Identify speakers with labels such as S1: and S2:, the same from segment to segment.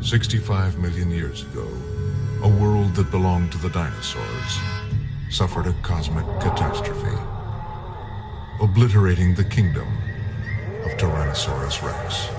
S1: 65 million years ago, a world that belonged to the dinosaurs suffered a cosmic catastrophe, obliterating the kingdom of Tyrannosaurus Rex.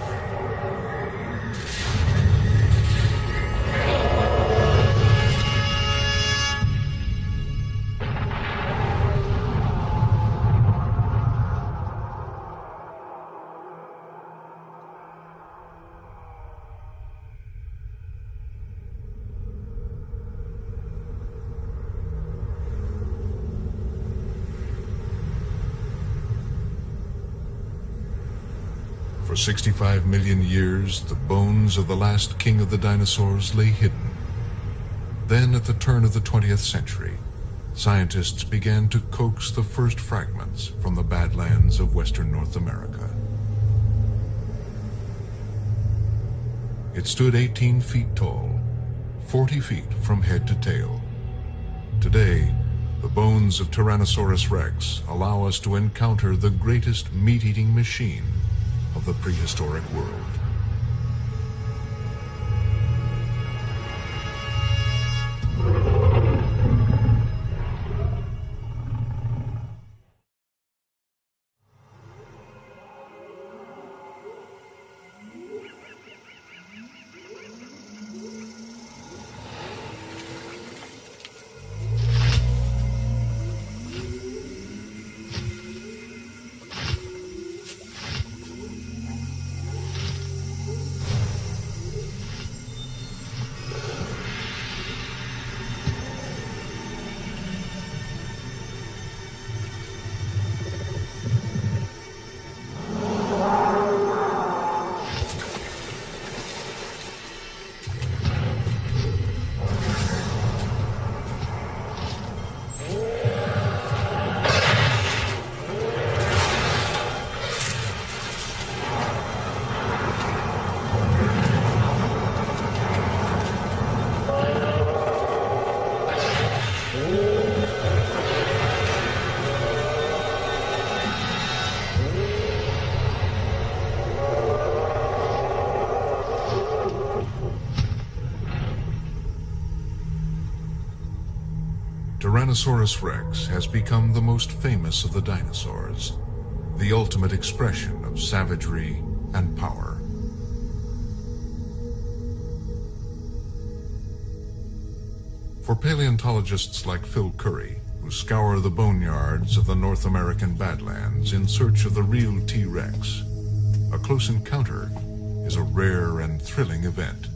S1: For 65 million years, the bones of the last king of the dinosaurs lay hidden. Then, at the turn of the 20th century, scientists began to coax the first fragments from the badlands of western North America. It stood 18 feet tall, 40 feet from head to tail. Today, the bones of Tyrannosaurus Rex allow us to encounter the greatest meat-eating machine of the prehistoric world. Tyrannosaurus Rex has become the most famous of the dinosaurs, the ultimate expression of savagery and power. For paleontologists like Phil Curry, who scour the boneyards of the North American Badlands in search of the real T-Rex, a close encounter is a rare and thrilling event.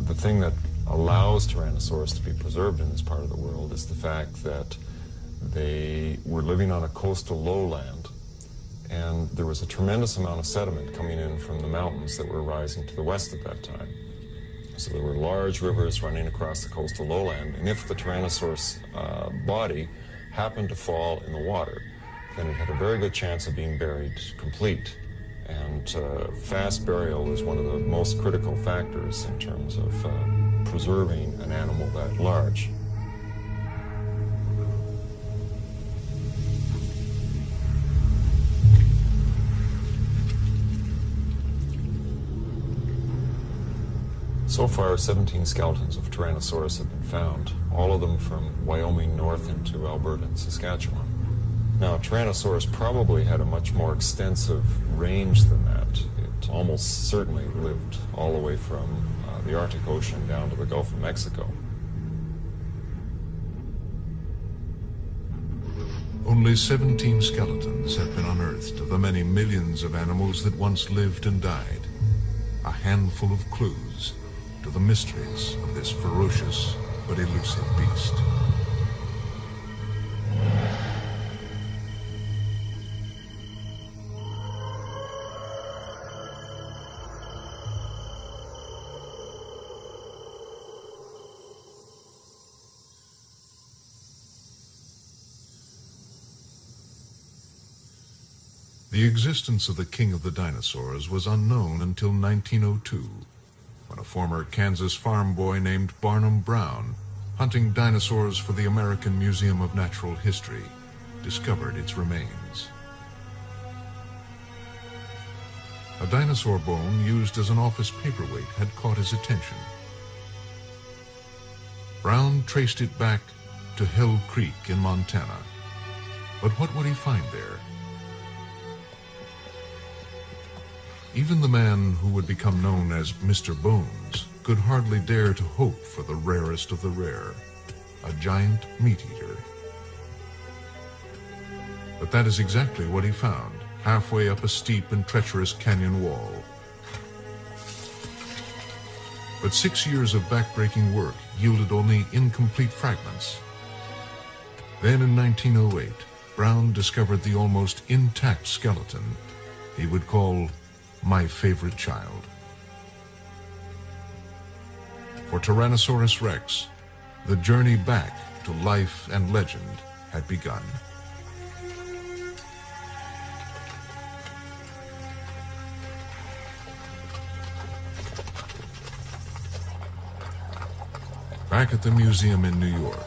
S2: The thing that allows Tyrannosaurus to be preserved in this part of the world is the fact that they were living on a coastal lowland, and there was a tremendous amount of sediment coming in from the mountains that were rising to the west at that time. So there were large rivers running across the coastal lowland, and if the Tyrannosaurus body happened to fall in the water, then it had a very good chance of being buried complete. And fast burial is one of the most critical factors in terms of preserving an animal that large. So far, 17 skeletons of Tyrannosaurus have been found, all of them from Wyoming north into Alberta and Saskatchewan. Now, Tyrannosaurus probably had a much more extensive range than that. It almost certainly lived all the way from the Arctic Ocean down to the Gulf of Mexico.
S1: Only 17 skeletons have been unearthed of the many millions of animals that once lived and died. A handful of clues to the mysteries of this ferocious but elusive beast. The existence of the king of the dinosaurs was unknown until 1902, when a former Kansas farm boy named Barnum Brown, hunting dinosaurs for the American Museum of Natural History, discovered its remains. A dinosaur bone used as an office paperweight had caught his attention. Brown traced it back to Hill Creek in Montana. But what would he find there? Even the man who would become known as Mr. Bones could hardly dare to hope for the rarest of the rare, a giant meat-eater. But that is exactly what he found, halfway up a steep and treacherous canyon wall. But 6 years of backbreaking work yielded only incomplete fragments. Then in 1908, Brown discovered the almost intact skeleton he would call my favorite child. For Tyrannosaurus Rex, the journey back to life and legend had begun. Back at the museum in New York,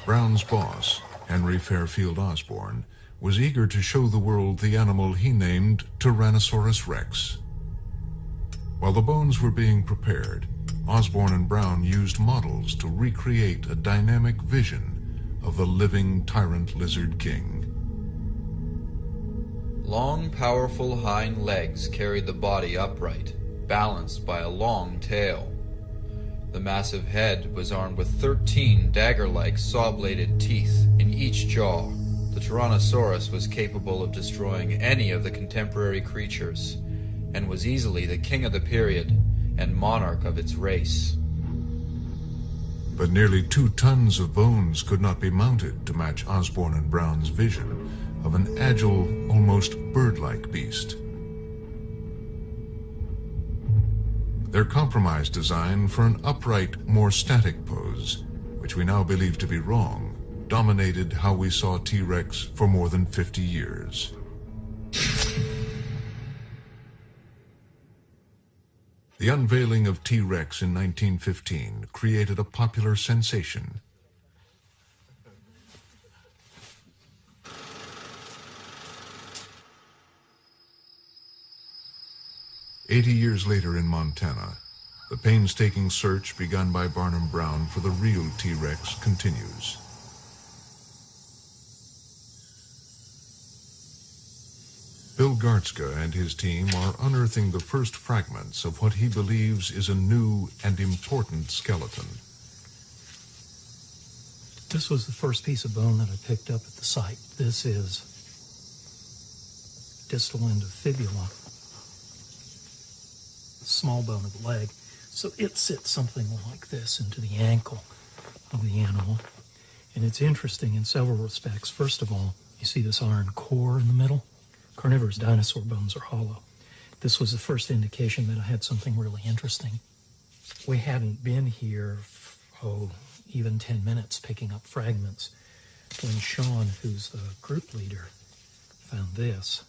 S1: Brown's boss, Henry Fairfield Osborn, was eager to show the world the animal he named Tyrannosaurus Rex. While the bones were being prepared, Osborn and Brown used models to recreate a dynamic vision of the living tyrant lizard king.
S3: Long, powerful hind legs carried the body upright, balanced by a long tail. The massive head was armed with 13 dagger-like saw-bladed teeth in each jaw. The Tyrannosaurus was capable of destroying any of the contemporary creatures, and was easily the king of the period and monarch of its race.
S1: But nearly 2 tons of bones could not be mounted to match Osborn and Brown's vision of an agile, almost bird-like beast. Their compromise design for an upright, more static pose, which we now believe to be wrong, dominated how we saw T-Rex for more than 50 years. The unveiling of T-Rex in 1915 created a popular sensation. "80 years later in Montana, the painstaking search begun by Barnum Brown for the real T-Rex continues. Bill Gartzka and his team are unearthing the first fragments of what he believes is a new and important skeleton.
S4: This was the first piece of bone that I picked up at the site. This is distal end of fibula, small bone of the leg. So it sits something like this into the ankle of the animal. And it's interesting in several respects. First of all, you see this iron core in the middle? Carnivorous dinosaur bones are hollow. This was the first indication that I had something really interesting. We hadn't been here, even 10 minutes picking up fragments when Sean, who's the group leader, found this.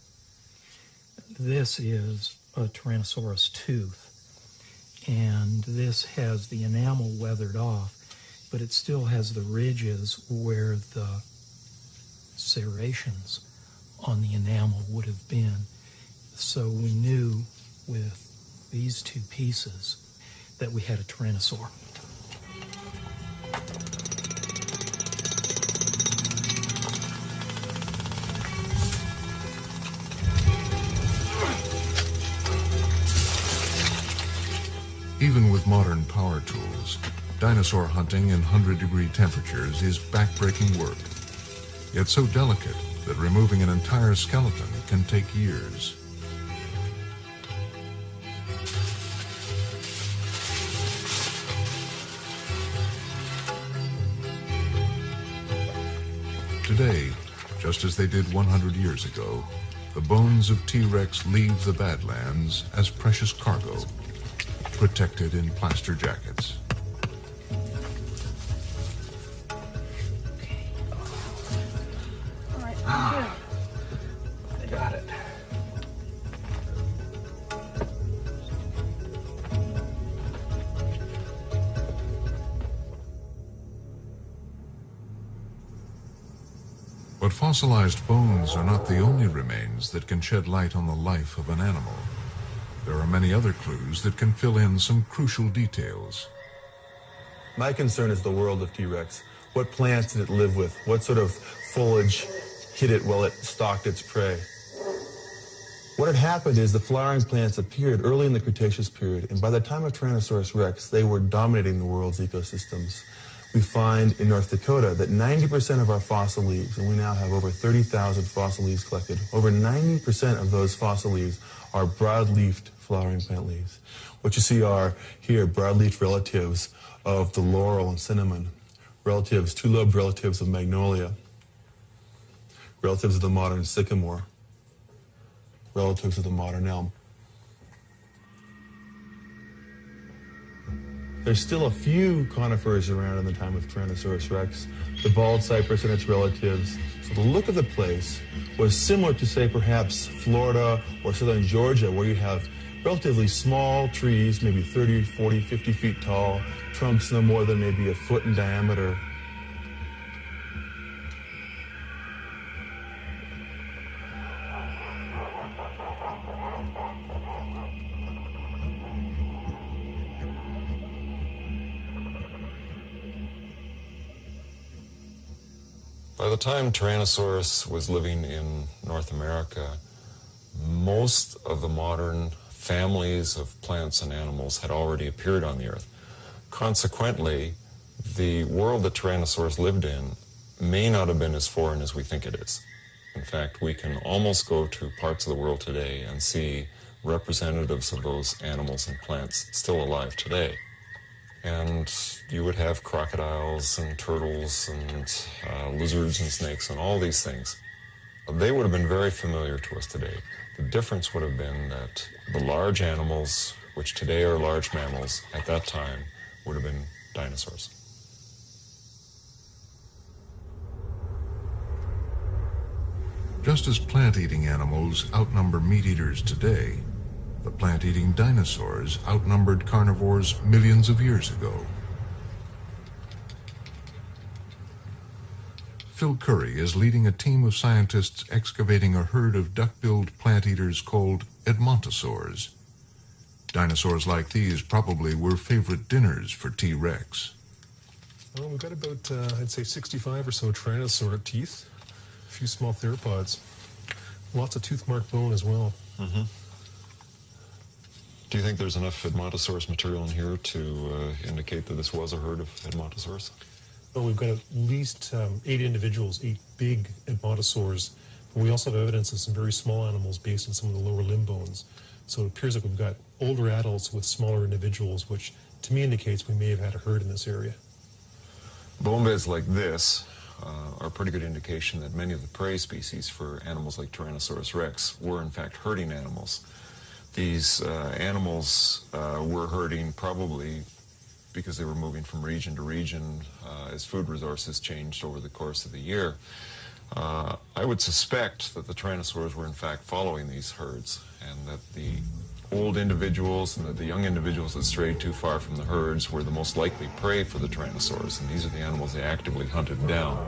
S4: This is a Tyrannosaurus tooth, and this has the enamel weathered off, but it still has the ridges where the serrations on the enamel would have been. So we knew with these two pieces that we had a tyrannosaur.
S1: Even with modern power tools, dinosaur hunting in 100-degree temperatures is backbreaking work, yet so delicate that removing an entire skeleton can take years. Today, just as they did 100 years ago, the bones of T-Rex leave the Badlands as precious cargo, protected in plaster jackets.
S4: I got it.
S1: But fossilized bones are not the only remains that can shed light on the life of an animal. there are many other clues that can fill in some crucial details.
S5: My concern is the world of T-Rex. What plants did it live with? What sort of foliage hid it while it stalked its prey? What had happened is the flowering plants appeared early in the Cretaceous period, and by the time of Tyrannosaurus rex, they were dominating the world's ecosystems. We find in North Dakota that 90% of our fossil leaves, and we now have over 30,000 fossil leaves collected, over 90% of those fossil leaves are broad-leafed flowering plant leaves. What you see are here broad-leafed relatives of the laurel and cinnamon, relatives, two-lobed relatives of magnolia, relatives of the modern sycamore, relatives of the modern elm. There's still a few conifers around in the time of Tyrannosaurus rex, the bald cypress and its relatives. So the look of the place was similar to, say, perhaps Florida or southern Georgia, where you have relatively small trees, maybe 30, 40, 50 feet tall, trunks no more than maybe a foot in diameter.
S2: By the time Tyrannosaurus was living in North America, most of the modern families of plants and animals had already appeared on the Earth. Consequently, the world that Tyrannosaurus lived in may not have been as foreign as we think it is. In fact, we can almost go to parts of the world today and see representatives of those animals and plants still alive today. And you would have crocodiles and turtles and lizards and snakes and all these things. They would have been very familiar to us today. The difference would have been that the large animals, which today are large mammals, at that time would have been dinosaurs.
S1: Just as plant-eating animals outnumber meat-eaters today, the plant-eating dinosaurs outnumbered carnivores millions of years ago. Phil Curry is leading a team of scientists excavating a herd of duck-billed plant-eaters called Edmontosaurs. Dinosaurs like these probably were favorite dinners for T-Rex.
S6: Well, we've got about, I'd say, 65 or so tyrannosaur teeth, a few small theropods, lots of tooth-marked bone as well.
S2: Mm-hmm. Do you think there's enough Edmontosaurus material in here to indicate that this was a herd of Edmontosaurus?
S6: Well, we've got at least 8 individuals, 8 big Edmontosaurs, but we also have evidence of some very small animals based on some of the lower limb bones. So it appears like we've got older adults with smaller individuals, which to me indicates we may have had a herd in this area.
S2: Bone beds like this are a pretty good indication that many of the prey species for animals like Tyrannosaurus rex were in fact herding animals. These animals were herding probably because they were moving from region to region as food resources changed over the course of the year. I would suspect that the tyrannosaurs were in fact following these herds, and that the old individuals and that the young individuals that strayed too far from the herds were the most likely prey for the tyrannosaurs, and these are the animals they actively hunted down.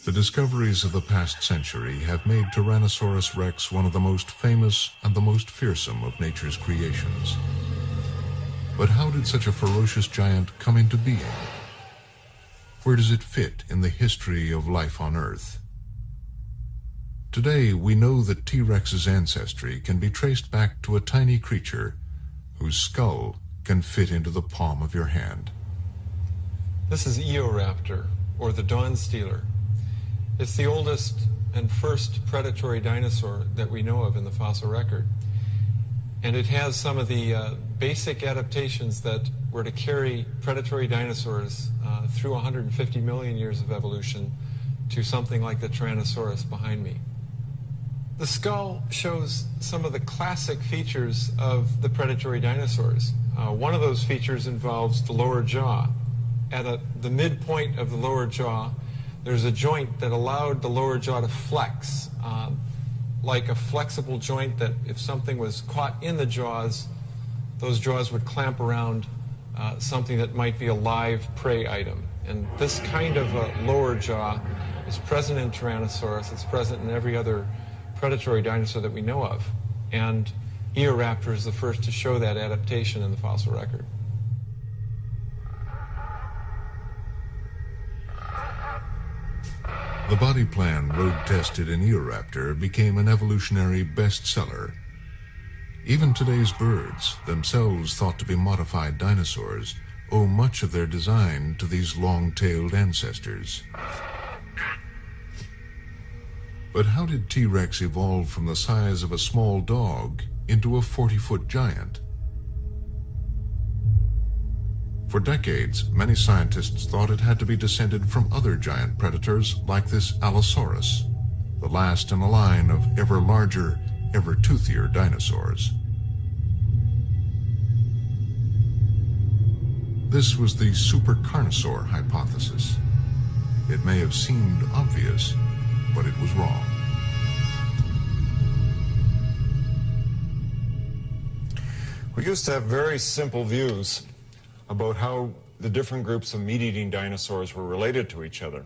S1: The discoveries of the past century have made Tyrannosaurus rex one of the most famous and the most fearsome of nature's creations. But how did such a ferocious giant come into being? Where does it fit in the history of life on Earth? Today, we know that T-Rex's ancestry can be traced back to a tiny creature whose skull can fit into the palm of your hand.
S7: This is Eoraptor, or the dawn stealer. It's the oldest and first predatory dinosaur that we know of in the fossil record. And it has some of the basic adaptations that were to carry predatory dinosaurs through 150 million years of evolution to something like the Tyrannosaurus behind me. The skull shows some of the classic features of the predatory dinosaurs. One of those features involves the lower jaw. At the midpoint of the lower jaw, there's a joint that allowed the lower jaw to flex, like a flexible joint that if something was caught in the jaws, those jaws would clamp around something that might be a live prey item. And this kind of lower jaw is present in Tyrannosaurus. It's present in every other predatory dinosaur that we know of. And Eoraptor is the first to show that adaptation in the fossil record.
S1: The body plan road-tested in Eoraptor became an evolutionary bestseller. Even today's birds, themselves thought to be modified dinosaurs, owe much of their design to these long-tailed ancestors. But how did T-Rex evolve from the size of a small dog into a 40-foot giant? For decades, many scientists thought it had to be descended from other giant predators like this Allosaurus, the last in a line of ever larger, ever toothier dinosaurs. This was the supercarnosaur hypothesis. It may have seemed obvious, but it was wrong.
S2: We used to have very simple views about how the different groups of meat-eating dinosaurs were related to each other.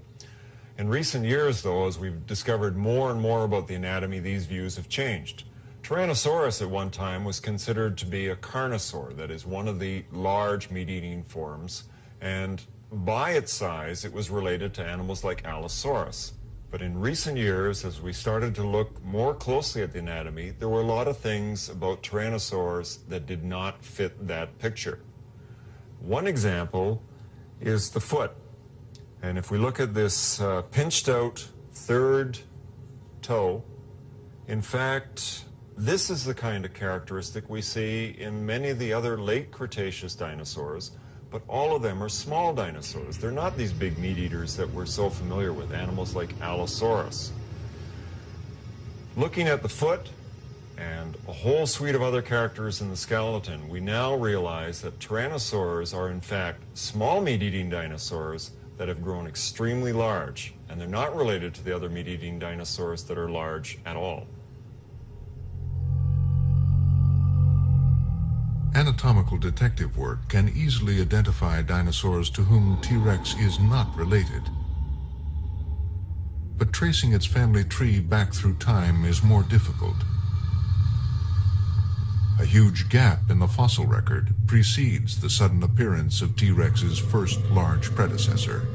S2: In recent years, though, as we've discovered more and more about the anatomy, these views have changed. Tyrannosaurus at one time was considered to be a carnosaur, that is, one of the large meat-eating forms, and by its size, it was related to animals like Allosaurus. But in recent years, as we started to look more closely at the anatomy, there were a lot of things about tyrannosaurs that did not fit that picture. One example is the foot. And if we look at this pinched out third toe, in fact, this is the kind of characteristic we see in many of the other late Cretaceous dinosaurs, but all of them are small dinosaurs. They're not these big meat eaters that we're so familiar with, animals like Allosaurus. Looking at the foot and a whole suite of other characters in the skeleton, we now realize that tyrannosaurs are in fact small meat-eating dinosaurs that have grown extremely large, and they're not related to the other meat-eating dinosaurs that are large at all.
S1: Anatomical detective work can easily identify dinosaurs to whom T-Rex is not related. But tracing its family tree back through time is more difficult. A huge gap in the fossil record precedes the sudden appearance of T-Rex's first large predecessor.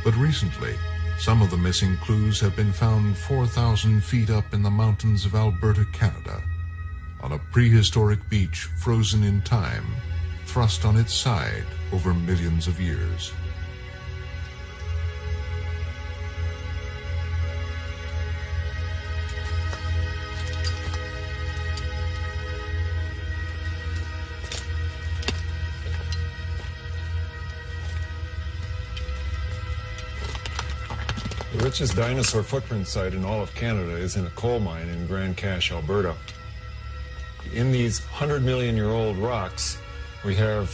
S1: But recently, some of the missing clues have been found 4,000 feet up in the mountains of Alberta, Canada, on a prehistoric beach frozen in time, thrust on its side over millions of years.
S2: The richest dinosaur footprint site in all of Canada is in a coal mine in Grande Cache, Alberta. In these 100-million-year-old rocks, we have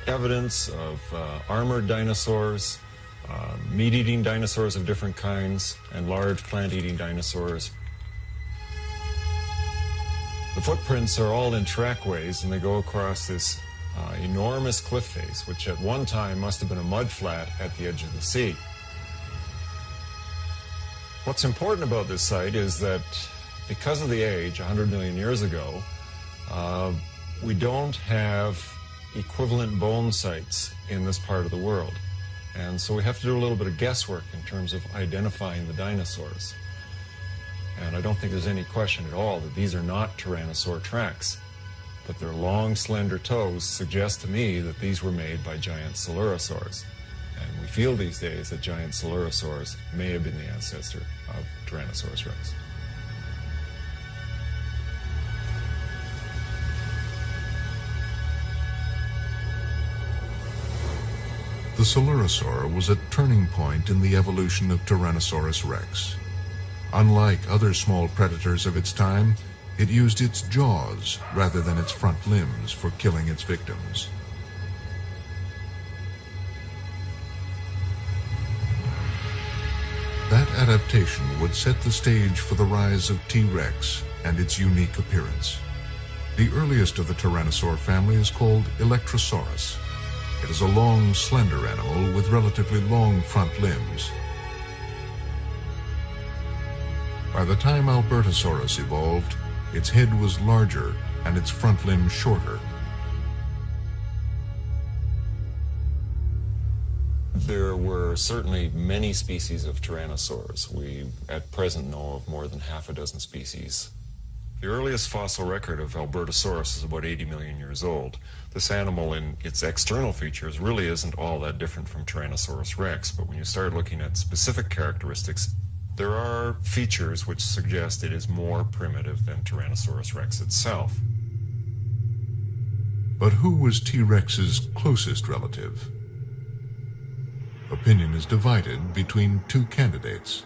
S2: evidence of armored dinosaurs, meat-eating dinosaurs of different kinds, and large plant-eating dinosaurs. The footprints are all in trackways, and they go across this enormous cliff face, which at one time must have been a mud flat at the edge of the sea. What's important about this site is that because of the age, 100 million years ago, we don't have equivalent bone sites in this part of the world. And so we have to do a little bit of guesswork in terms of identifying the dinosaurs. And I don't think there's any question at all that these are not tyrannosaur tracks. But their long, slender toes suggest to me that these were made by giant coelurosaurs. And we feel these days that giant Coelurosaurs may have been the ancestor of Tyrannosaurus rex.
S1: The Coelurosaur was a turning point in the evolution of Tyrannosaurus rex. Unlike other small predators of its time, it used its jaws rather than its front limbs for killing its victims. That adaptation would set the stage for the rise of T-Rex and its unique appearance. The earliest of the Tyrannosaur family is called Electrosaurus. It is a long, slender animal with relatively long front limbs. By the time Albertosaurus evolved, its head was larger and its front limbs shorter.
S2: There were certainly many species of tyrannosaurs. We at present know of more than half a dozen species. The earliest fossil record of Albertosaurus is about 80 million years old. This animal in its external features really isn't all that different from Tyrannosaurus rex, but when you start looking at specific characteristics, there are features which suggest it is more primitive than Tyrannosaurus rex itself.
S1: But who was T-Rex's closest relative? Opinion is divided between two candidates.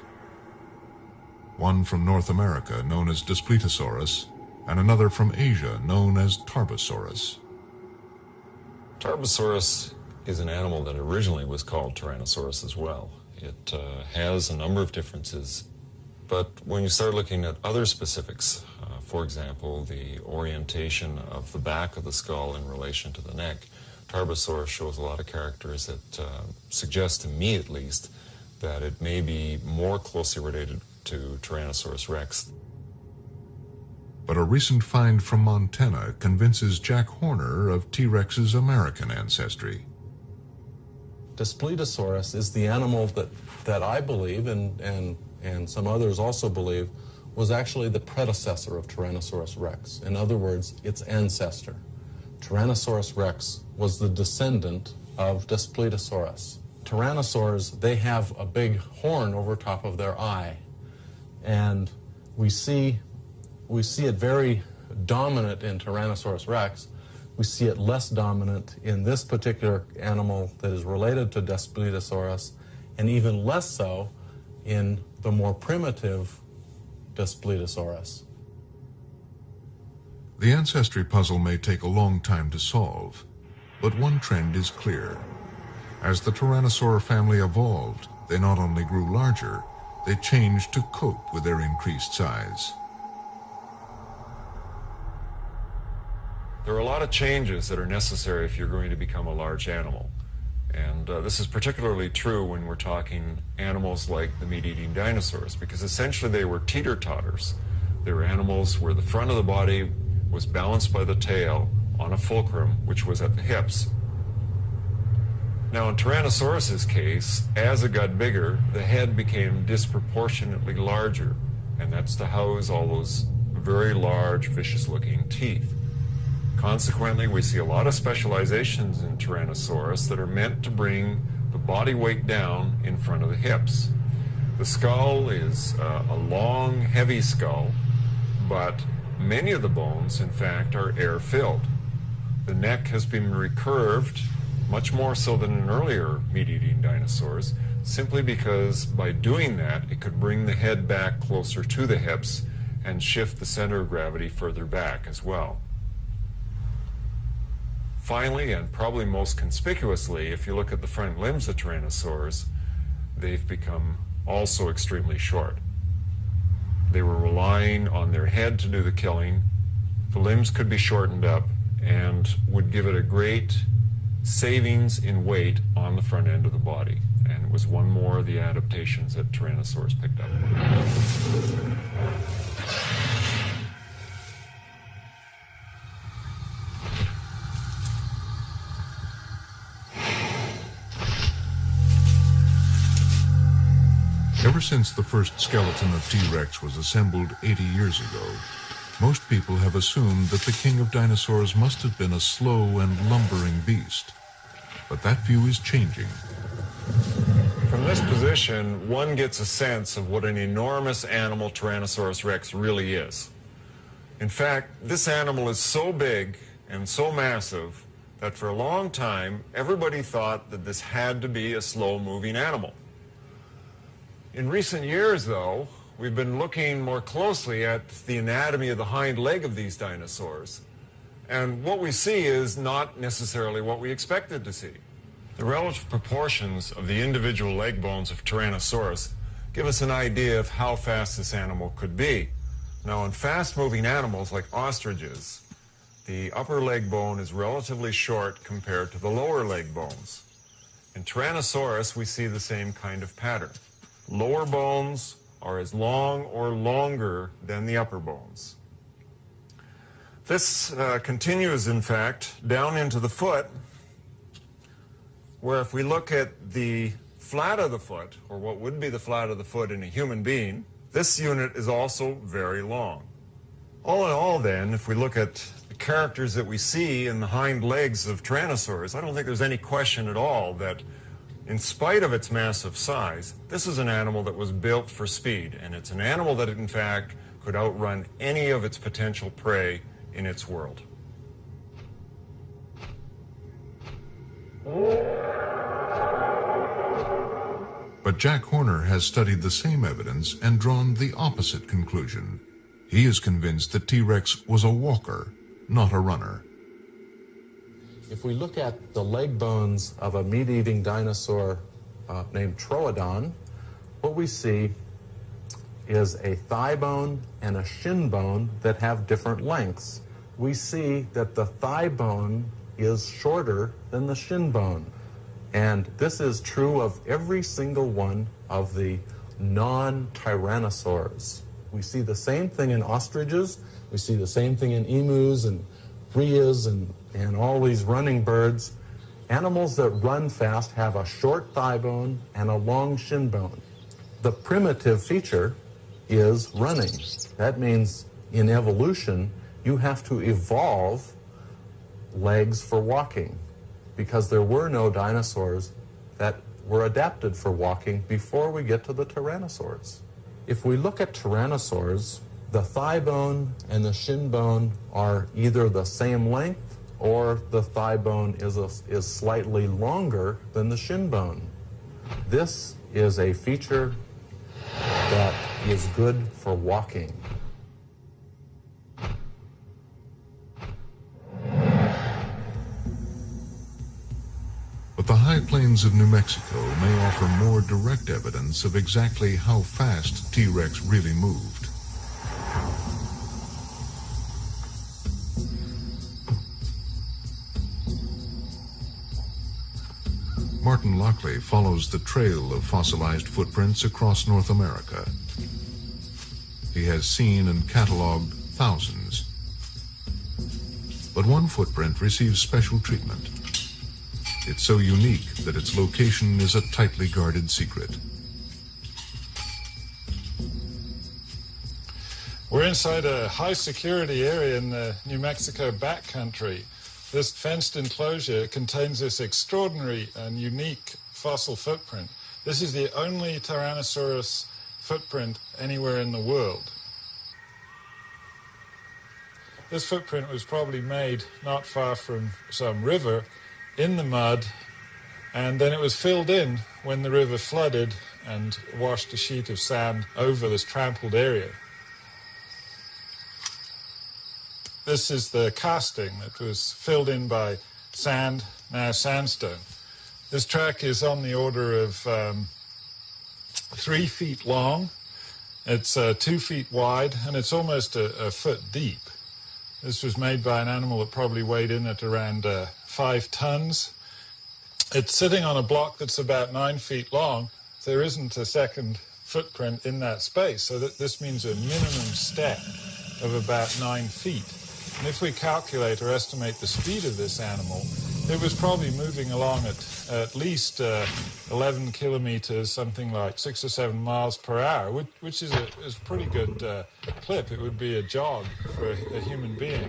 S1: One from North America, known as Daspletosaurus, and another from Asia, known as Tarbosaurus.
S2: Tarbosaurus is an animal that originally was called Tyrannosaurus as well. It has a number of differences, but when you start looking at other specifics, for example, the orientation of the back of the skull in relation to the neck, Tarbosaurus shows a lot of characters that suggest, to me at least, that it may be more closely related to Tyrannosaurus rex.
S1: But a recent find from Montana convinces Jack Horner of T-Rex's American ancestry.
S5: Daspletosaurus is the animal that I believe, and some others also believe, was actually the predecessor of Tyrannosaurus rex. In other words, its ancestor. Tyrannosaurus rex was the descendant of Daspletosaurus. Tyrannosaurs, they have a big horn over top of their eye. And we see it very dominant in Tyrannosaurus rex. We see it less dominant in this particular animal that is related to Daspletosaurus, and even less so in the more primitive Daspletosaurus.
S1: The ancestry puzzle may take a long time to solve, but one trend is clear. As the Tyrannosaur family evolved, they not only grew larger, they changed to cope with their increased size.
S2: There are a lot of changes that are necessary if you're going to become a large animal. And this is particularly true when we're talking animals like the meat-eating dinosaurs, because essentially they were teeter-totters. They were animals where the front of the body was balanced by the tail on a fulcrum, which was at the hips. Now, in Tyrannosaurus's case, as it got bigger, the head became disproportionately larger, and that's to house all those very large, vicious-looking teeth. Consequently, we see a lot of specializations in Tyrannosaurus that are meant to bring the body weight down in front of the hips. The skull is a long, heavy skull, but many of the bones, in fact, are air-filled. The neck has been recurved, much more so than in earlier meat-eating dinosaurs, simply because by doing that, it could bring the head back closer to the hips and shift the center of gravity further back as well. Finally, and probably most conspicuously, if you look at the front limbs of tyrannosaurs, they've become also extremely short. They were relying on their head to do the killing. The limbs could be shortened up and would give it a great savings in weight on the front end of the body. And it was one more of the adaptations that tyrannosaurs picked up.
S1: Ever since the first skeleton of T-Rex was assembled 80 years ago, most people have assumed that the king of dinosaurs must have been a slow and lumbering beast. But that view is changing.
S2: From this position, one gets a sense of what an enormous animal Tyrannosaurus rex really is. In fact, this animal is so big and so massive that for a long time, everybody thought that this had to be a slow-moving animal. In recent years, though, we've been looking more closely at the anatomy of the hind leg of these dinosaurs, and what we see is not necessarily what we expected to see. The relative proportions of the individual leg bones of Tyrannosaurus give us an idea of how fast this animal could be. Now, in fast-moving animals like ostriches, the upper leg bone is relatively short compared to the lower leg bones. In Tyrannosaurus, we see the same kind of pattern. Lower bones are as long or longer than the upper bones. This continues, in fact, down into the foot, where if we look at the flat of the foot, or what would be the flat of the foot in a human being, this unit is also very long. All in all, then, if we look at the characters that we see in the hind legs of Tyrannosaurs, I don't think there's any question at all that, in spite of its massive size, this is an animal that was built for speed, and it's an animal that, in fact, could outrun any of its potential prey in its world.
S1: But Jack Horner has studied the same evidence and drawn the opposite conclusion. He is convinced that T-Rex was a walker, not a runner.
S8: If we look at the leg bones of a meat-eating dinosaur named Troodon, what we see is a thigh bone and a shin bone that have different lengths. We see that the thigh bone is shorter than the shin bone. And this is true of every single one of the non-tyrannosaurs. We see the same thing in ostriches, we see the same thing in emus and rheas and all these running birds. Animals that run fast have a short thigh bone and a long shin bone. The primitive feature is running. That means in evolution, you have to evolve legs for walking, because there were no dinosaurs that were adapted for walking before we get to the tyrannosaurs. If we look at tyrannosaurs, the thigh bone and the shin bone are either the same length or the thigh bone is slightly longer than the shin bone. This is a feature that is good for walking.
S1: But the high plains of New Mexico may offer more direct evidence of exactly how fast T-Rex really moved. Martin Lockley follows the trail of fossilized footprints across North America. He has seen and cataloged thousands. But one footprint receives special treatment. It's so unique that its location is a tightly guarded secret.
S9: We're inside a high-security area in the New Mexico backcountry. This fenced enclosure contains this extraordinary and unique fossil footprint. This is the only Tyrannosaurus footprint anywhere in the world. This footprint was probably made not far from some river in the mud, and then it was filled in when the river flooded and washed a sheet of sand over this trampled area. This is the casting that was filled in by sand, now sandstone. This track is on the order of 3 feet long. It's 2 feet wide, and it's almost a foot deep. This was made by an animal that probably weighed in at around 5 tons. It's sitting on a block that's about 9 feet long. There isn't a second footprint in that space, so that this means a minimum step of about 9 feet. And if we calculate or estimate the speed of this animal, it was probably moving along at least 11 kilometers, something like 6 or 7 miles per hour, which is a pretty good clip. It would be a jog for a human being.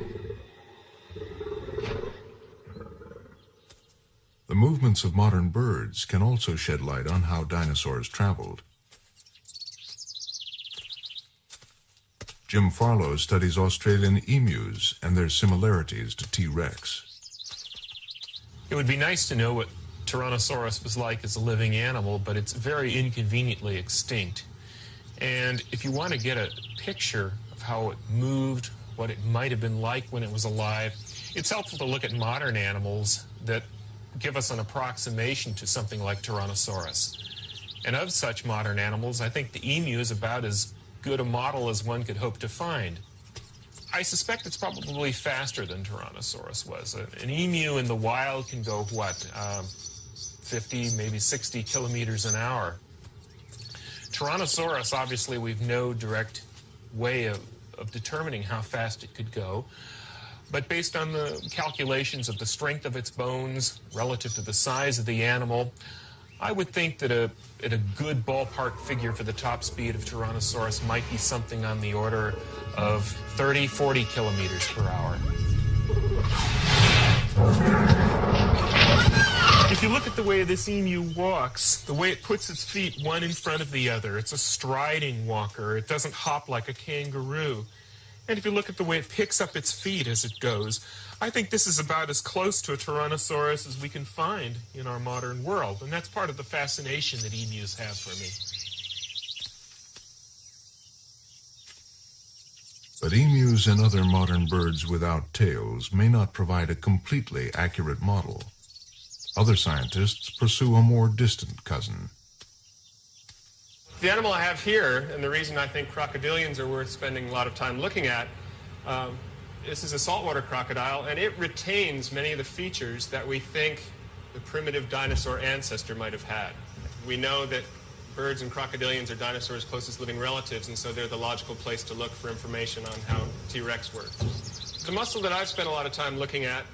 S1: The movement movements of modern birds can also shed light on how dinosaurs traveled. Jim Farlow studies Australian emus and their similarities to T-Rex.
S10: It would be nice to know what Tyrannosaurus was like as a living animal, but it's very inconveniently extinct. And if you want to get a picture of how it moved, what it might have been like when it was alive, it's helpful to look at modern animals that give us an approximation to something like Tyrannosaurus. And of such modern animals, I think the emu is about as good a model as one could hope to find. I suspect it's probably faster than Tyrannosaurus was. An emu in the wild can go, 50, maybe 60 kilometers an hour. Tyrannosaurus, obviously, we've no direct way of determining how fast it could go. But based on the calculations of the strength of its bones relative to the size of the animal, I would think that a good ballpark figure for the top speed of Tyrannosaurus might be something on the order of 30, 40 kilometers per hour. If you look at the way this emu walks, the way it puts its feet one in front of the other, it's a striding walker. It doesn't hop like a kangaroo. And if you look at the way it picks up its feet as it goes, I think this is about as close to a Tyrannosaurus as we can find in our modern world. And that's part of the fascination that emus have for me.
S1: But emus and other modern birds without tails may not provide a completely accurate model. Other scientists pursue a more distant cousin.
S11: The animal I have here, and the reason I think crocodilians are worth spending a lot of time looking at, this is a saltwater crocodile, and it retains many of the features that we think the primitive dinosaur ancestor might have had. We know that birds and crocodilians are dinosaurs' closest living relatives, and so they're the logical place to look for information on how T-Rex worked. The muscle that I've spent a lot of time looking at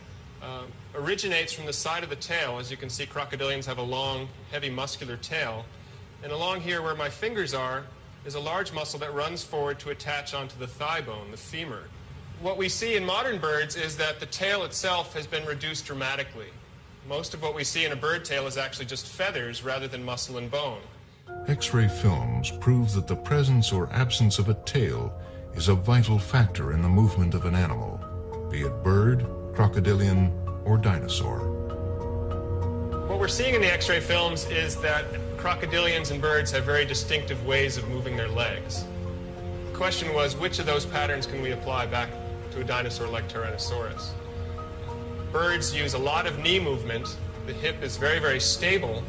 S11: originates from the side of the tail. As you can see, crocodilians have a long, heavy muscular tail. And along here where my fingers are is a large muscle that runs forward to attach onto the thigh bone, the femur. What we see in modern birds is that the tail itself has been reduced dramatically. Most of what we see in a bird tail is actually just feathers rather than muscle and bone.
S1: X-ray films prove that the presence or absence of a tail is a vital factor in the movement of an animal, be it bird, crocodilian, or dinosaur.
S11: What we're seeing in the X-ray films is that crocodilians and birds have very distinctive ways of moving their legs. The question was, which of those patterns can we apply back to a dinosaur like Tyrannosaurus? Birds use a lot of knee movement. The hip is very, very stable,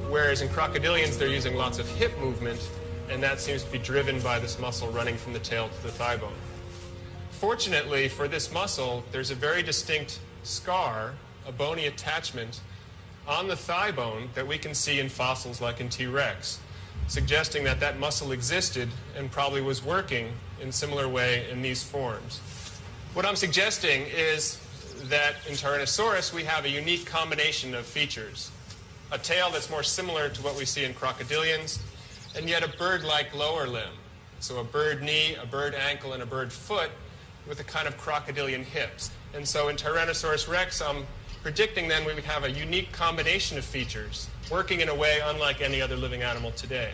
S11: whereas in crocodilians they're using lots of hip movement, and that seems to be driven by this muscle running from the tail to the thigh bone. Fortunately for this muscle, there's a very distinct scar, a bony attachment, on the thigh bone that we can see in fossils like in T-Rex, suggesting that that muscle existed and probably was working in a similar way in these forms. What I'm suggesting is that in Tyrannosaurus we have a unique combination of features. A tail that's more similar to what we see in crocodilians, and yet a bird-like lower limb. So a bird knee, a bird ankle, and a bird foot with a kind of crocodilian hips. And so in Tyrannosaurus rex, I'm predicting then we would have a unique combination of features, working in a way unlike any other living animal today.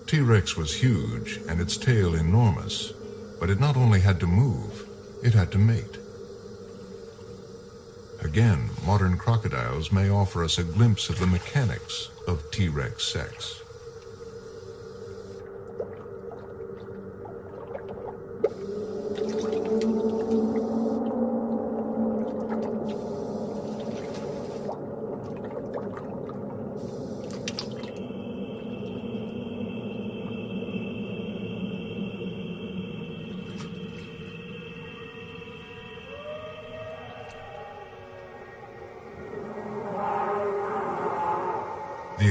S1: T-Rex was huge and its tail enormous, but it not only had to move, it had to mate. Again, modern crocodiles may offer us a glimpse of the mechanics of T-Rex sex.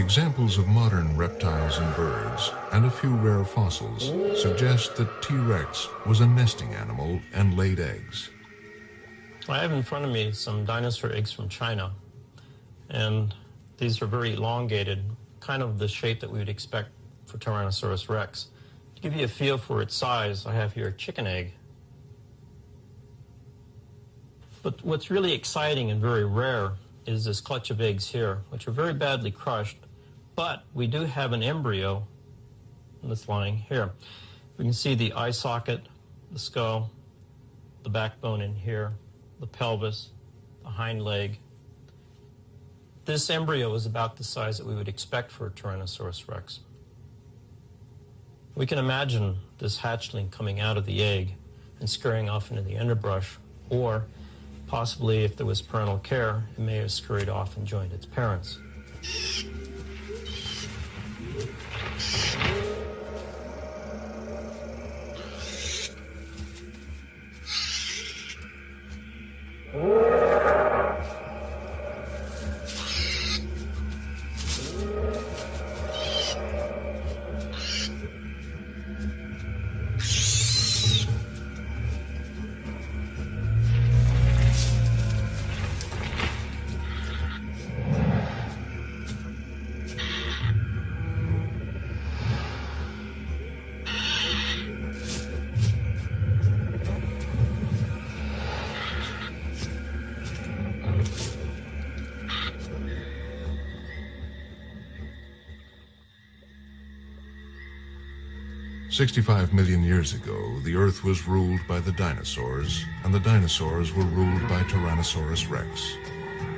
S1: Examples of modern reptiles and birds, and a few rare fossils, suggest that T-Rex was a nesting animal and laid eggs.
S12: I have in front of me some dinosaur eggs from China, and these are very elongated, kind of the shape that we would expect for Tyrannosaurus rex. To give you a feel for its size, I have here a chicken egg. But what's really exciting and very rare is this clutch of eggs here, which are very badly crushed, but we do have an embryo that's lying here. We can see the eye socket, the skull, the backbone in here, the pelvis, the hind leg. This embryo is about the size that we would expect for a Tyrannosaurus rex. We can imagine this hatchling coming out of the egg and scurrying off into the underbrush, or possibly, if there was parental care, it may have scurried off and joined its parents.
S1: "65 million years ago, the Earth was ruled by the dinosaurs, and the dinosaurs were ruled by Tyrannosaurus rex,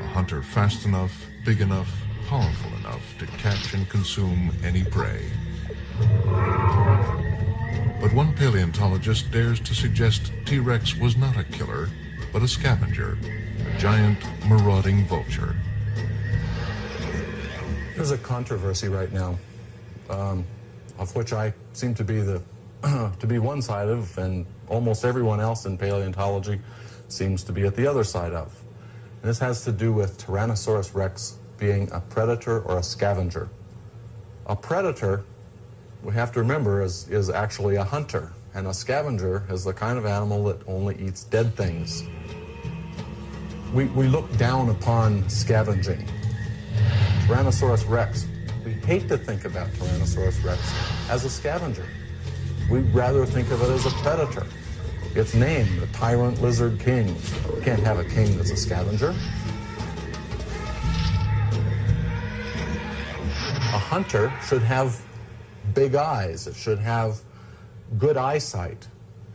S1: a hunter fast enough, big enough, powerful enough to catch and consume any prey. But one paleontologist dares to suggest T-Rex was not a killer, but a scavenger, a giant marauding vulture.
S8: There's a controversy right now, of which I seem to be to be one side of, and almost everyone else in paleontology seems to be at the other side of. And this has to do with Tyrannosaurus rex being a predator or a scavenger. A predator, we have to remember, is actually a hunter, and a scavenger is the kind of animal that only eats dead things. We look down upon scavenging. Tyrannosaurus rex, we hate to think about Tyrannosaurus rex as a scavenger. We'd rather think of it as a predator. Its name, the Tyrant Lizard King. You can't have a king that's a scavenger. A hunter should have big eyes. It should have good eyesight.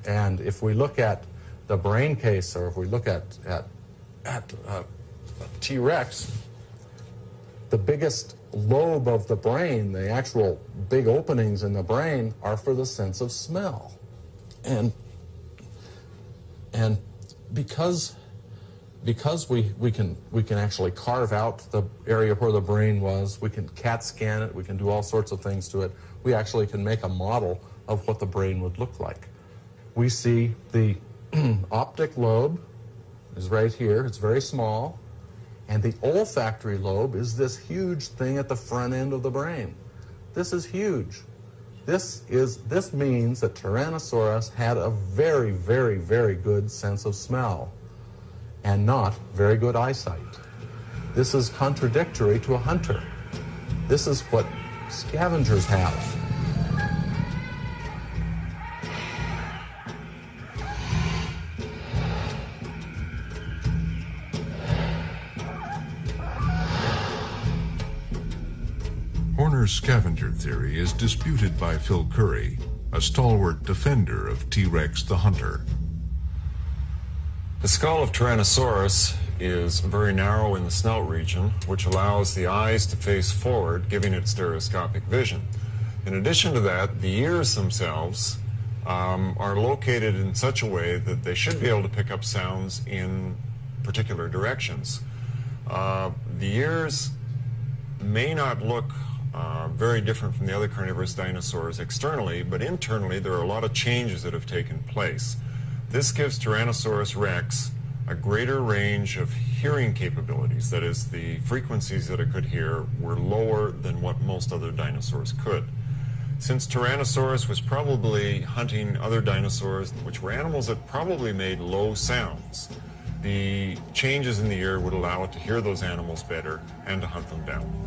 S8: And if we look at the brain case, or if we look at T-Rex, the biggest lobe of the brain, the actual big openings in the brain, are for the sense of smell. And because we can actually carve out the area where the brain was, we can CAT scan it, we can do all sorts of things to it, we actually can make a model of what the brain would look like. We see the optic lobe is right here, it's very small. And the olfactory lobe is this huge thing at the front end of the brain. This is huge. This means that Tyrannosaurus had a very, very, very good sense of smell and not very good eyesight. This is contradictory to a hunter. This is what scavengers have.
S1: Horner's scavenger theory is disputed by Phil Curry, a stalwart defender of T-Rex the hunter.
S2: The skull of Tyrannosaurus is very narrow in the snout region, which allows the eyes to face forward, giving it stereoscopic vision. In addition to that, the ears themselves are located in such a way that they should be able to pick up sounds in particular directions. The ears may not look very different from the other carnivorous dinosaurs externally, but internally there are a lot of changes that have taken place. This gives Tyrannosaurus rex a greater range of hearing capabilities. That is, the frequencies that it could hear were lower than what most other dinosaurs could. Since Tyrannosaurus was probably hunting other dinosaurs, which were animals that probably made low sounds, the changes in the ear would allow it to hear those animals better and to hunt them down.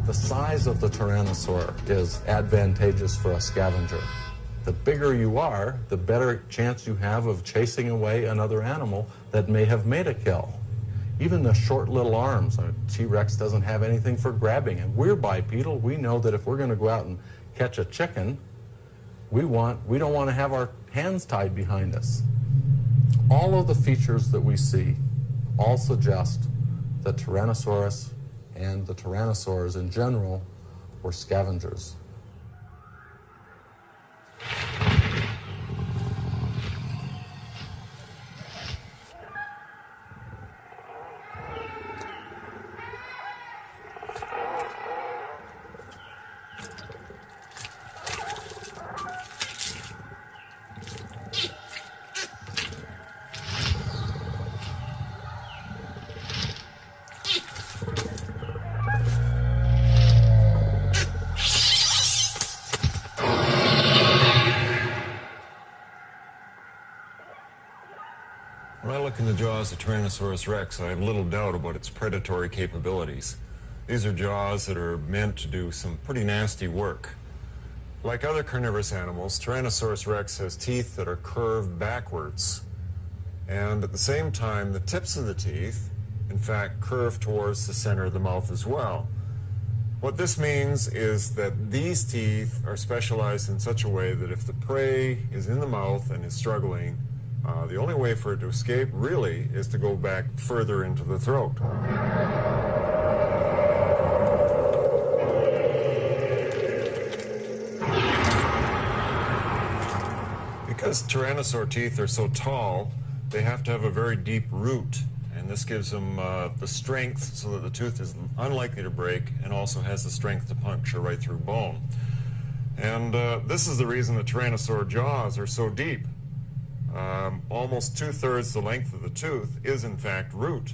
S8: The size of the tyrannosaur is advantageous for a scavenger. The bigger you are, the better chance you have of chasing away another animal that may have made a kill. Even the short little arms, a T-Rex doesn't have anything for grabbing, and we're bipedal. We know that if we're going to go out and catch a chicken, we don't want to have our hands tied behind us. All of the features that we see all suggest that Tyrannosaurus and the tyrannosaurs in general were scavengers.
S2: When I look in the jaws of Tyrannosaurus rex, I have little doubt about its predatory capabilities. These are jaws that are meant to do some pretty nasty work. Like other carnivorous animals, Tyrannosaurus rex has teeth that are curved backwards. And at the same time, the tips of the teeth, in fact, curve towards the center of the mouth as well. What this means is that these teeth are specialized in such a way that if the prey is in the mouth and is struggling, the only way for it to escape, really, is to go back further into the throat. Because tyrannosaur teeth are so tall, they have to have a very deep root, and this gives them the strength so that the tooth is unlikely to break and also has the strength to puncture right through bone. And this is the reason the tyrannosaur jaws are so deep. Almost 2/3 the length of the tooth is in fact root.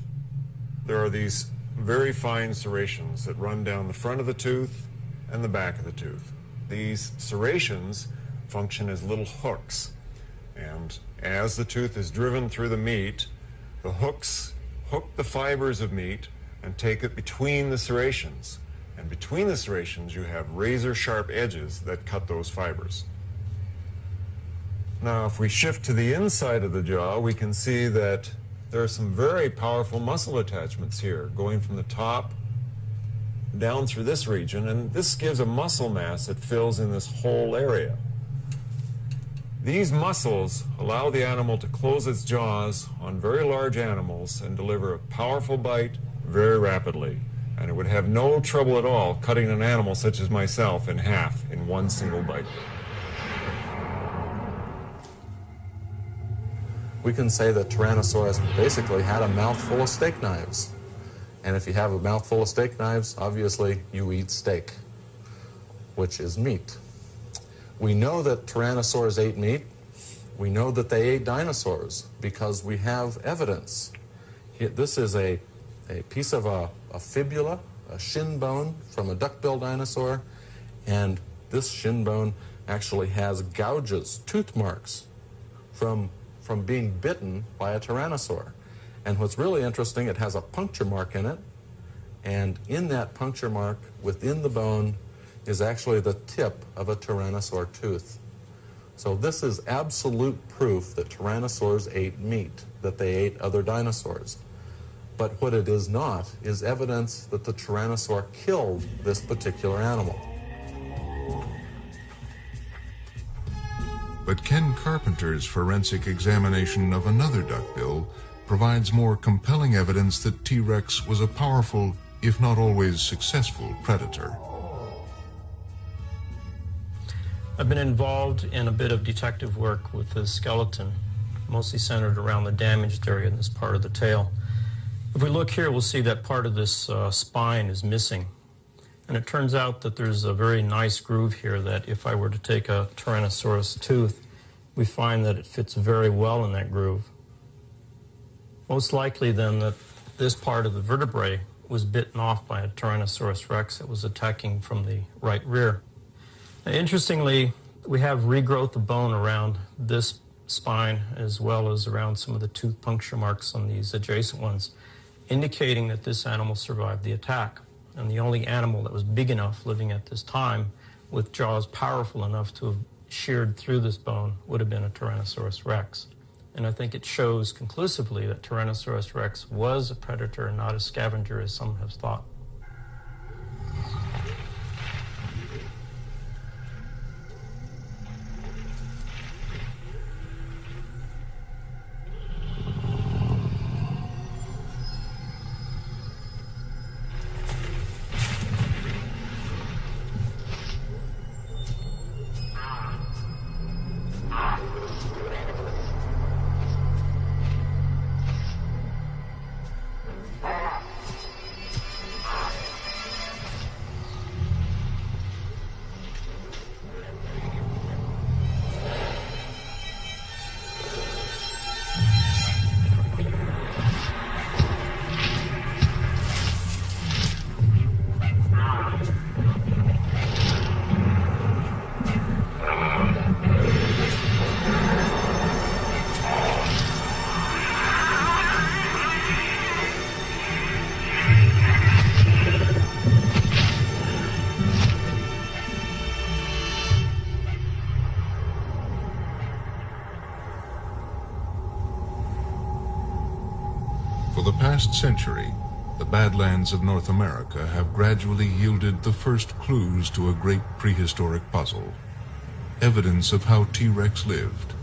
S2: There are these very fine serrations that run down the front of the tooth and the back of the tooth. These serrations function as little hooks, and as the tooth is driven through the meat, the hooks hook the fibers of meat and take it between the serrations. And between the serrations you have razor sharp edges that cut those fibers. Now, if we shift to the inside of the jaw, we can see that there are some very powerful muscle attachments here, going from the top down through this region, and this gives a muscle mass that fills in this whole area. These muscles allow the animal to close its jaws on very large animals and deliver a powerful bite very rapidly, and it would have no trouble at all cutting an animal such as myself in half in one single bite.
S8: We can say that Tyrannosaurus basically had a mouthful of steak knives. And if you have a mouthful of steak knives, obviously you eat steak, which is meat. We know that Tyrannosaurs ate meat. We know that they ate dinosaurs because we have evidence. This is a piece of a fibula, a shin bone from a duckbill dinosaur, and this shin bone actually has gouges, tooth marks, from being bitten by a tyrannosaur. And what's really interesting, it has a puncture mark in it, and in that puncture mark within the bone is actually the tip of a tyrannosaur tooth. So this is absolute proof that tyrannosaurs ate meat, that they ate other dinosaurs. But what it is not is evidence that the tyrannosaur killed this particular animal.
S1: But Ken Carpenter's forensic examination of another duckbill provides more compelling evidence that T-Rex was a powerful, if not always successful, predator.
S12: I've been involved in a bit of detective work with the skeleton, mostly centered around the damaged area in this part of the tail. If we look here, we'll see that part of this spine is missing. And it turns out that there's a very nice groove here that if I were to take a Tyrannosaurus tooth, we find that it fits very well in that groove. Most likely then that this part of the vertebrae was bitten off by a Tyrannosaurus rex that was attacking from the right rear. Now, interestingly, we have regrowth of bone around this spine as well as around some of the tooth puncture marks on these adjacent ones, indicating that this animal survived the attack. And the only animal that was big enough living at this time with jaws powerful enough to have sheared through this bone would have been a Tyrannosaurus rex. And I think it shows conclusively that Tyrannosaurus rex was a predator and not a scavenger as some have thought.
S1: For the past century, the Badlands of North America have gradually yielded the first clues to a great prehistoric puzzle, evidence of how T-Rex lived.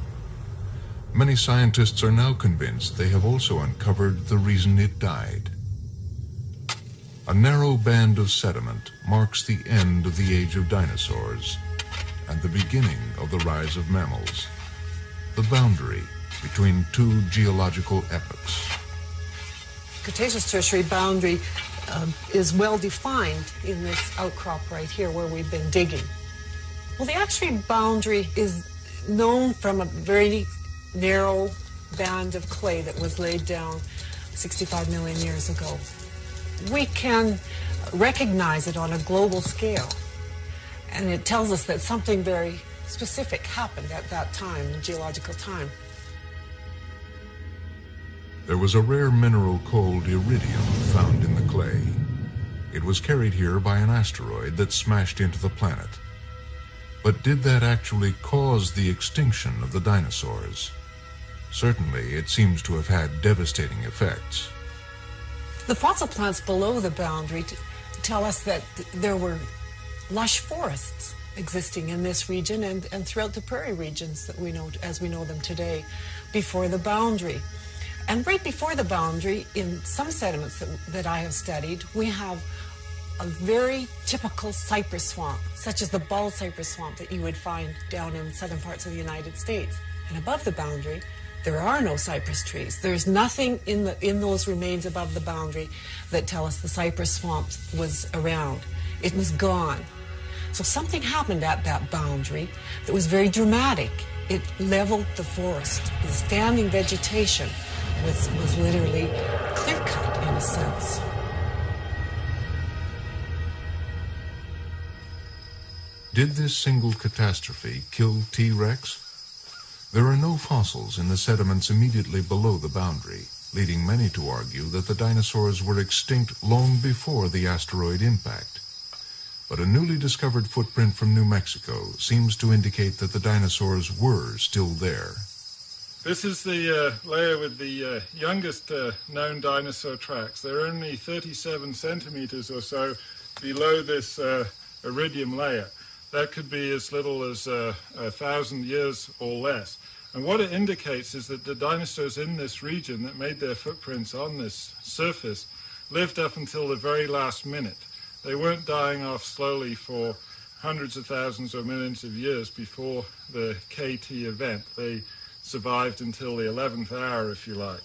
S1: Many scientists are now convinced they have also uncovered the reason it died. A narrow band of sediment marks the end of the age of dinosaurs and the beginning of the rise of mammals, the boundary between two geological epochs.
S13: Cretaceous-Tertiary boundary is well defined in this outcrop right here where we've been digging. Well, the X-ray boundary is known from a very narrow band of clay that was laid down 65 million years ago. We can recognize it on a global scale, and it tells us that something very specific happened at that time, geological time.
S1: There was a rare mineral called iridium found in the clay. It was carried here by an asteroid that smashed into the planet. But did that actually cause the extinction of the dinosaurs? Certainly, it seems to have had devastating effects.
S13: The fossil plants below the boundary tell us that there were lush forests existing in this region and throughout the prairie regions that we know as we know them today before the boundary. And right before the boundary, in some sediments that I have studied, we have a very typical cypress swamp, such as the bald cypress swamp that you would find down in southern parts of the United States. And above the boundary, there are no cypress trees. There's nothing in those remains above the boundary that tell us the cypress swamp was around. It was gone. So something happened at that boundary that was very dramatic. It leveled the forest. The standing vegetation was literally clear-cut in a sense.
S1: Did this single catastrophe kill T-Rex? There are no fossils in the sediments immediately below the boundary, leading many to argue that the dinosaurs were extinct long before the asteroid impact. But a newly discovered footprint from New Mexico seems to indicate that the dinosaurs were still there.
S9: This is the layer with the youngest known dinosaur tracks. They're only 37 centimeters or so below this iridium layer. That could be as little as 1,000 years or less. And what it indicates is that the dinosaurs in this region that made their footprints on this surface lived up until the very last minute. They weren't dying off slowly for hundreds of thousands or millions of years before the KT event. They survived until the 11th hour, if you like.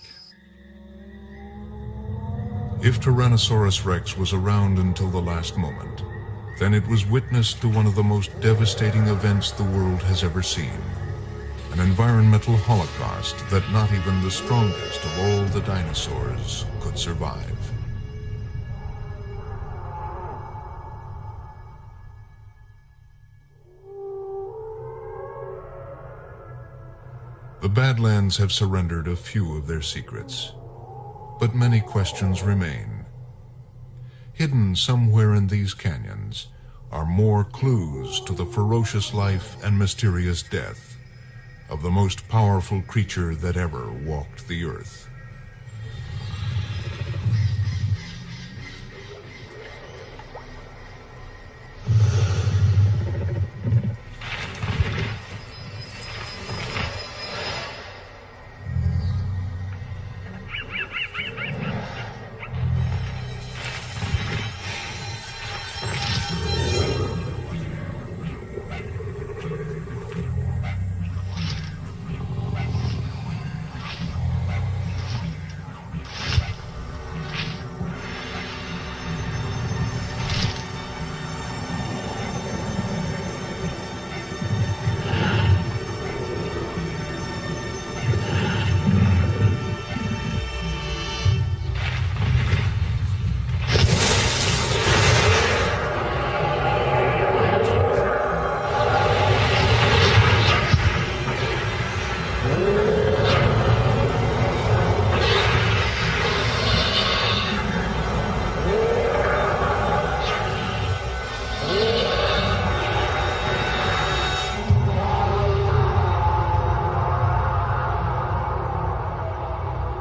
S1: If Tyrannosaurus rex was around until the last moment, then it was witness to one of the most devastating events the world has ever seen. An environmental holocaust that not even the strongest of all the dinosaurs could survive. The Badlands have surrendered a few of their secrets, but many questions remain. Hidden somewhere in these canyons are more clues to the ferocious life and mysterious death of the most powerful creature that ever walked the earth.